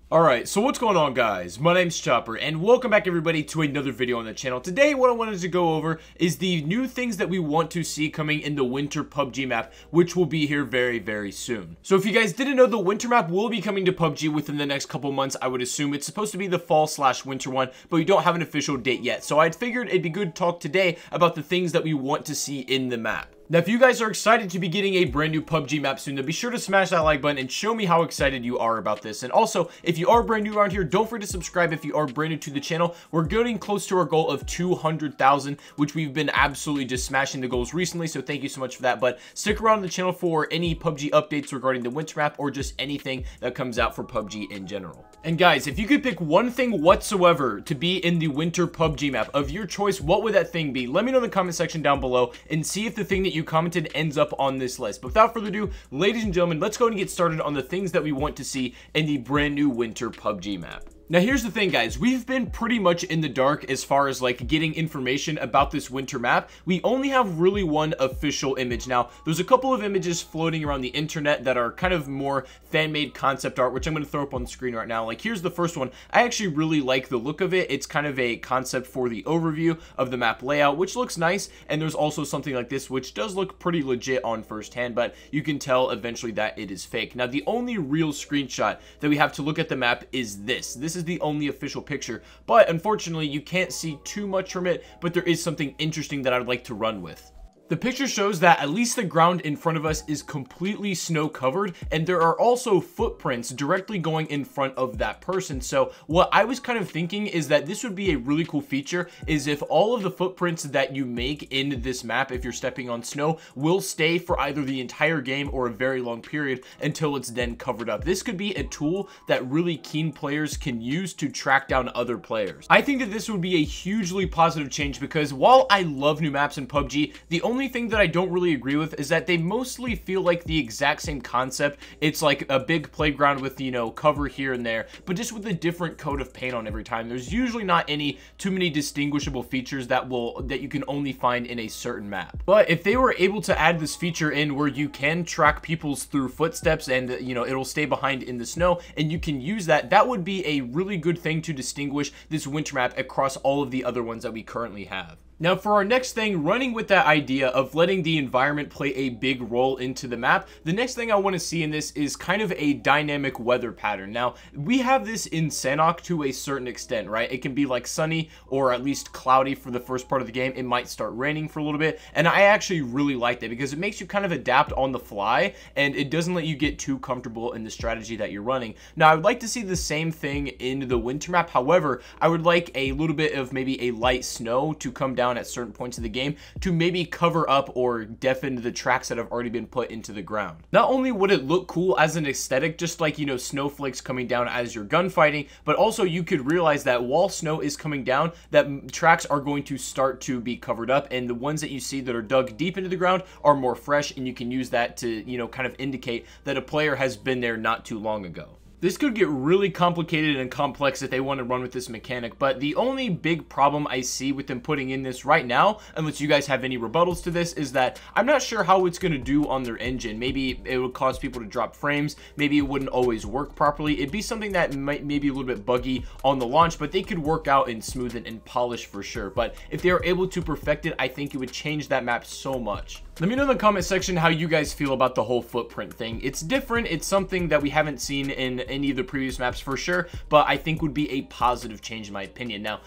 Alright, so what's going on, guys? My name's Chopper, and welcome back everybody to another video on the channel. Today, what I wanted to go over is the new things that we want to see coming in the winter PUBG map, which will be here very, very soon. So if you guys didn't know, the winter map will be coming to PUBG within the next couple months, I would assume. It's supposed to be the fall/winter one, but we don't have an official date yet. So I figured it'd be good to talk today about the things that we want to see in the map. Now, if you guys are excited to be getting a brand new PUBG map soon, then be sure to smash that like button and show me how excited you are about this. And also, if you are brand new around here, don't forget to subscribe if you are brand new to the channel. We're getting close to our goal of 200,000, which we've been absolutely just smashing the goals recently, so thank you so much for that. But stick around the channel for any PUBG updates regarding the winter map or just anything that comes out for PUBG in general. And guys, if you could pick one thing whatsoever to be in the winter PUBG map of your choice, what would that thing be? Let me know in the comment section down below and see if the thing that you commented ends up on this list. But without further ado, ladies and gentlemen, let's go ahead and get started on the things that we want to see in the brand new winter PUBG map. Now, here's the thing, guys. We've been pretty much in the dark as far as like getting information about this winter map. We only have really one official image. Now, there's a couple of images floating around the internet that are kind of more fan-made concept art, which I'm going to throw up on the screen right now. Like, here's the first one. I actually really like the look of it. It's kind of a concept for the overview of the map layout, which looks nice. And there's also something like this, which does look pretty legit on first hand, but you can tell eventually that it is fake. Now, the only real screenshot that we have to look at the map is this. This is the only official picture, but unfortunately you can't see too much from it, but there is something interesting that I'd like to run with. The picture shows that at least the ground in front of us is completely snow covered, and there are also footprints directly going in front of that person. So what I was kind of thinking is that this would be a really cool feature is if all of the footprints that you make in this map, if you're stepping on snow, will stay for either the entire game or a very long period until it's then covered up. This could be a tool that really keen players can use to track down other players. I think that this would be a hugely positive change because while I love new maps in PUBG, the only thing that I don't really agree with is that they mostly feel like the exact same concept. It's like a big playground with, you know, cover here and there, but just with a different coat of paint on every time. There's usually not too many distinguishable features that you can only find in a certain map. But if they were able to add this feature in where you can track people's through footsteps and, you know, it'll stay behind in the snow and you can use that, that would be a really good thing to distinguish this winter map across all of the other ones that we currently have. Now, for our next thing, running with that idea of letting the environment play a big role into the map, the next thing I want to see in this is kind of a dynamic weather pattern. Now, we have this in Sanhok to a certain extent, right? It can be like sunny or at least cloudy for the first part of the game. It might start raining for a little bit, and I actually really like that because it makes you kind of adapt on the fly, and it doesn't let you get too comfortable in the strategy that you're running. Now, I would like to see the same thing in the winter map. However, I would like a little bit of maybe a light snow to come down at certain points of the game to maybe cover up or deafen the tracks that have already been put into the ground. Not only would it look cool as an aesthetic, just like, you know, snowflakes coming down as you're gunfighting, but also you could realize that while snow is coming down, that tracks are going to start to be covered up, and the ones that you see that are dug deep into the ground are more fresh, and you can use that to, you know, kind of indicate that a player has been there not too long ago. This could get really complicated and complex if they want to run with this mechanic, but the only big problem I see with them putting in this right now, unless you guys have any rebuttals to this, is that I'm not sure how it's going to do on their engine. Maybe it would cause people to drop frames, maybe it wouldn't always work properly. It'd be something that might maybe a little bit buggy on the launch, but they could work out and smooth it and polish for sure. But if they are able to perfect it, I think it would change that map so much. Let me know in the comment section how you guys feel about the whole footprint thing. It's different. It's something that we haven't seen in any of the previous maps for sure, but I think would be a positive change in my opinion. Now,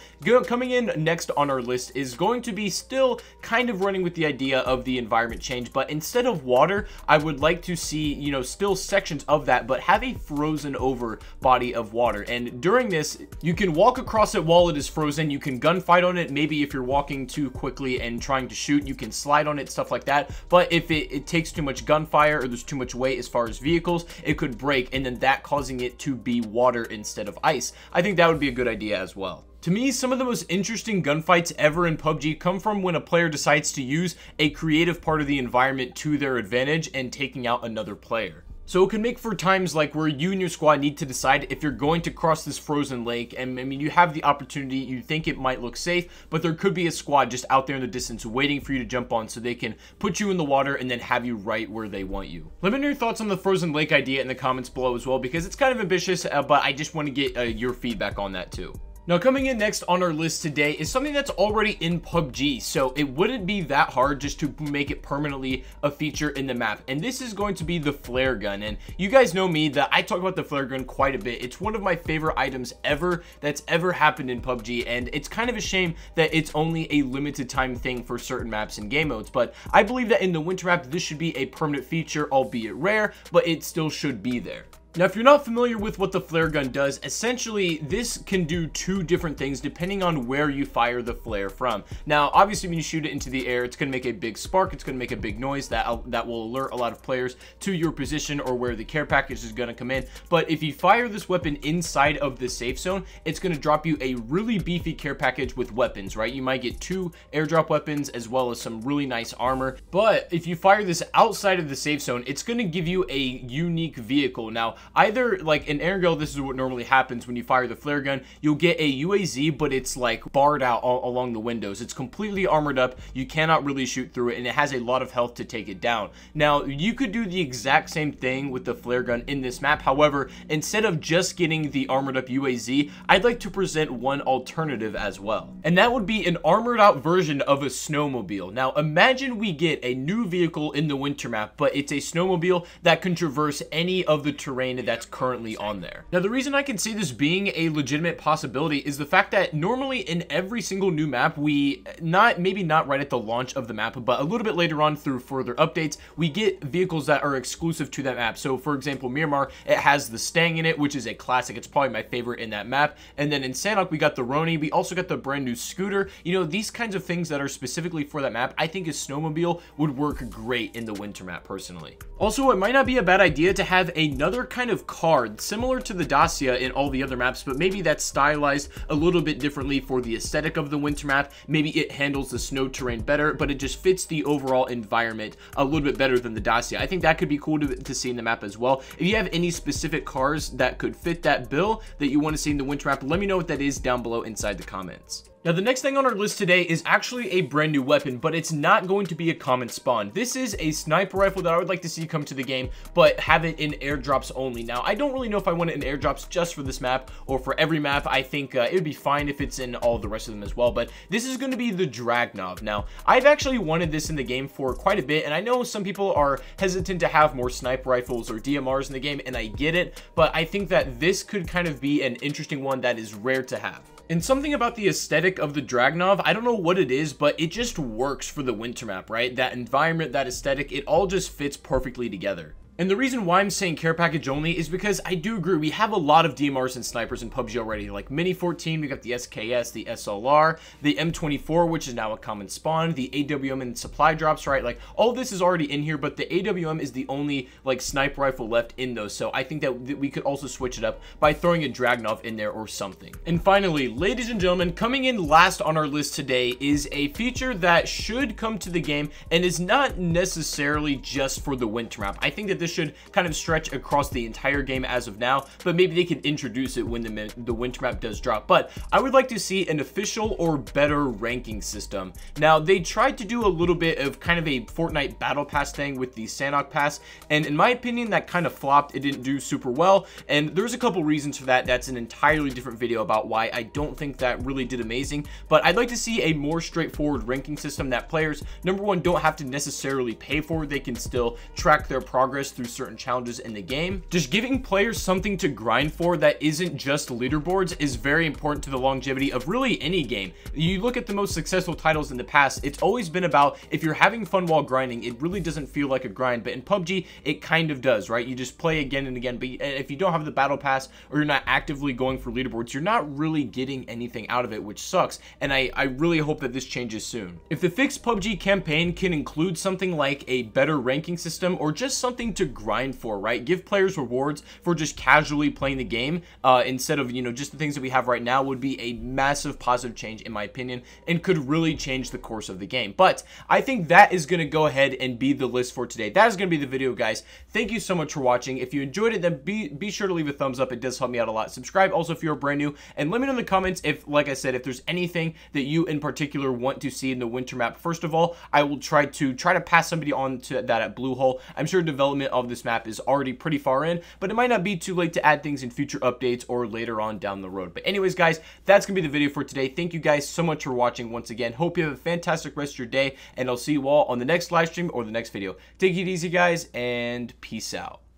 coming in next on our list is going to be still kind of running with the idea of the environment change, but instead of water, I would like to see, you know, still sections of that, but have a frozen over body of water. And during this, you can walk across it while it is frozen. You can gunfight on it. Maybe if you're walking too quickly and trying to shoot, you can slide on it, stuff like that. But if it takes too much gunfire or there's too much weight as far as vehicles, it could break, and then that causing it to be water instead of ice. I think that would be a good idea as well. To me, some of the most interesting gunfights ever in PUBG come from when a player decides to use a creative part of the environment to their advantage and taking out another player. So it can make for times like where you and your squad need to decide if you're going to cross this frozen lake, and I mean, you have the opportunity, you think it might look safe, but there could be a squad just out there in the distance waiting for you to jump on so they can put you in the water and then have you right where they want you. Let me know your thoughts on the frozen lake idea in the comments below as well, because it's kind of ambitious, but I just want to get your feedback on that too. Now, coming in next on our list today is something that's already in PUBG, so it wouldn't be that hard just to make it permanently a feature in the map, and this is going to be the flare gun. And you guys know me that I talk about the flare gun quite a bit. It's one of my favorite items ever that's ever happened in PUBG, and it's kind of a shame that it's only a limited time thing for certain maps and game modes, but I believe that in the winter map, this should be a permanent feature, albeit rare, but it still should be there. Now, if you're not familiar with what the flare gun does, essentially this can do two different things depending on where you fire the flare from. Now, obviously when you shoot it into the air, it's going to make a big spark, it's going to make a big noise that will alert a lot of players to your position or where the care package is going to come in. But if you fire this weapon inside of the safe zone, it's going to drop you a really beefy care package with weapons, right? You might get 2 airdrop weapons as well as some really nice armor. But if you fire this outside of the safe zone, it's going to give you a unique vehicle. Now, either like in airgun, this is what normally happens when you fire the flare gun. You'll get a UAZ, but it's like barred out along the windows. It's completely armored up. You cannot really shoot through it, and it has a lot of health to take it down. Now, you could do the exact same thing with the flare gun in this map. However, instead of just getting the armored up UAZ, I'd like to present one alternative as well, and that would be an armored out version of a snowmobile. Now, imagine we get a new vehicle in the winter map, but it's a snowmobile that can traverse any of the terrain that's currently on there. Now, the reason I can see this being a legitimate possibility is the fact that normally in every single new map, maybe not right at the launch of the map, but a little bit later on through further updates, we get vehicles that are exclusive to that map. So for example, Miramar, it has the Stang in it, which is a classic. It's probably my favorite in that map. And then in Sanhok, we got the Roni. We also got the brand new scooter. You know, these kinds of things that are specifically for that map, I think a snowmobile would work great in the winter map personally. Also, it might not be a bad idea to have another kind of card similar to the Dacia in all the other maps, but maybe that's stylized a little bit differently for the aesthetic of the winter map. Maybe it handles the snow terrain better, but it just fits the overall environment a little bit better than the Dacia. I think that could be cool to see in the map as well. If you have any specific cars that could fit that bill that you want to see in the winter map, let me know what that is down below inside the comments. Now, the next thing on our list today is actually a brand new weapon, but it's not going to be a common spawn. This is a sniper rifle that I would like to see come to the game, but have it in airdrops only. Now, I don't really know if I want it in airdrops just for this map or for every map. I think it would be fine if it's in all the rest of them as well, but this is going to be the Dragnov. Now, I've actually wanted this in the game for quite a bit, and I know some people are hesitant to have more sniper rifles or DMRs in the game, and I get it, but I think that this could kind of be an interesting one that is rare to have. And something about the aesthetic of the Dragnov, I don't know what it is, but it just works for the winter map, right? That environment, that aesthetic, it all just fits perfectly together. And the reason why I'm saying care package only is because I do agree, we have a lot of DMRs and snipers in PUBG already, like Mini 14, we got the SKS, the SLR, the M24, which is now a common spawn, the AWM and supply drops, right? Like, all this is already in here, but the AWM is the only, like, sniper rifle left in those, so I think that we could also switch it up by throwing a Dragnov in there or something. And finally, ladies and gentlemen, coming in last on our list today is a feature that should come to the game and is not necessarily just for the winter map. I think that this should kind of stretch across the entire game as of now, but maybe they could introduce it when the winter map does drop. But I would like to see an official or better ranking system. Now, they tried to do a little bit of kind of a Fortnite battle pass thing with the Sanhok pass, and in my opinion, that kind of flopped. It didn't do super well, and there's a couple reasons for that. That's an entirely different video about why I don't think that really did amazing, but I'd like to see a more straightforward ranking system that players, number one, don't have to necessarily pay for. They can still track their progress through certain challenges in the game. Just giving players something to grind for that isn't just leaderboards is very important to the longevity of really any game. You look at the most successful titles in the past, it's always been about if you're having fun while grinding, it really doesn't feel like a grind, but in PUBG, it kind of does, right? You just play again and again, but if you don't have the battle pass or you're not actively going for leaderboards, you're not really getting anything out of it, which sucks, and I really hope that this changes soon. If the fixed PUBG campaign can include something like a better ranking system or just something to grind for, right? Give players rewards for just casually playing the game instead of, you know, just the things that we have right now would be a massive positive change in my opinion and could really change the course of the game. But I think that is going to go ahead and be the list for today. That is going to be the video, guys. Thank you so much for watching. If you enjoyed it, then be sure to leave a thumbs up. It does help me out a lot. Subscribe also if you're brand new, and let me know in the comments if, like I said, if there's anything that you in particular want to see in the winter map. First of all, I will try to pass somebody on to that at Bluehole. I'm sure development of this map is already pretty far in, but it might not be too late to add things in future updates or later on down the road. But anyways, guys, that's gonna be the video for today. Thank you guys so much for watching once again. Hope you have a fantastic rest of your day, and I'll see you all on the next live stream or the next video. Take it easy, guys, and peace out.